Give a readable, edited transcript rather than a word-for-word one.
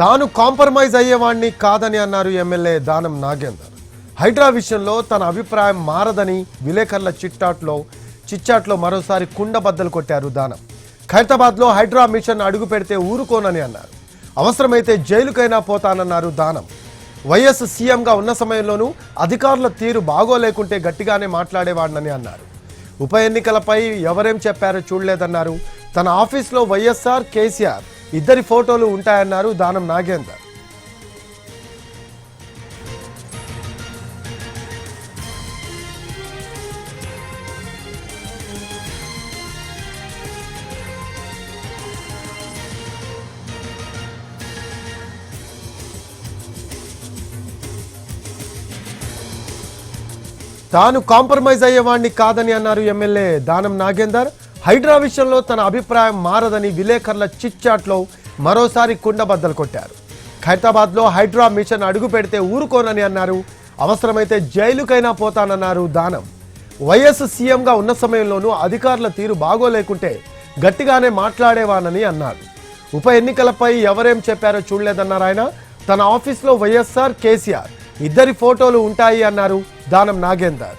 తాను కాంప్రమైజ్ అయ్యేవాణ్ణి కాదని అన్నారు ఎమ్మెల్యే దానం నాగేందర్. హైడ్రా విషయంలో తన అభిప్రాయం మారదని విలేకరుల చిట్చాట్లో మరోసారి కుండబద్దలు కొట్టారు దానం. ఖైరతాబాద్లో హైడ్రా మిషన్ అడుగు పెడితే ఊరుకోనని అన్నారు. అవసరమైతే జైలుకైనా పోతానన్నారు దానం. వైఎస్ సీఎంగా ఉన్న సమయంలోనూ అధికారుల తీరు బాగోలేకుంటే గట్టిగానే మాట్లాడేవాడినని అన్నారు. ఉప ఎన్నికలపై ఎవరేం చెప్పారో చూడలేదన్నారు. తన ఆఫీస్లో వైఎస్ఆర్, కేసీఆర్ ఇద్దరి ఫోటోలు ఉంటాయన్నారు దానం నాగేందర్. తాను కాంప్రమైజ్ అయ్యేవాణ్ణి కాదని అన్నారు ఎమ్మెల్యే దానం నాగేందర్. హైడ్రా విషయంలో తన అభిప్రాయం మారదని విలేకరుల చిట్చాట్లో మరోసారి కుండబద్దలు కొట్టారు. ఖైరతాబాద్లో హైడ్రా మిషన్ అడుగు పెడితే ఊరుకోనని అన్నారు. అవసరమైతే జైలుకైనా పోతానన్నారు దానం. వైఎస్ సీఎంగా ఉన్న సమయంలోనూ అధికారుల తీరు బాగోలేకుంటే గట్టిగానే మాట్లాడేవానని అన్నారు. ఉప ఎన్నికలపై ఎవరేం చెప్పారో చూడలేదన్నారు ఆయన. తన ఆఫీస్లో వైఎస్ఆర్, కేసీఆర్ ఇద్దరి ఫోటోలు ఉంటాయి అన్నారు దానం నాగేందర్.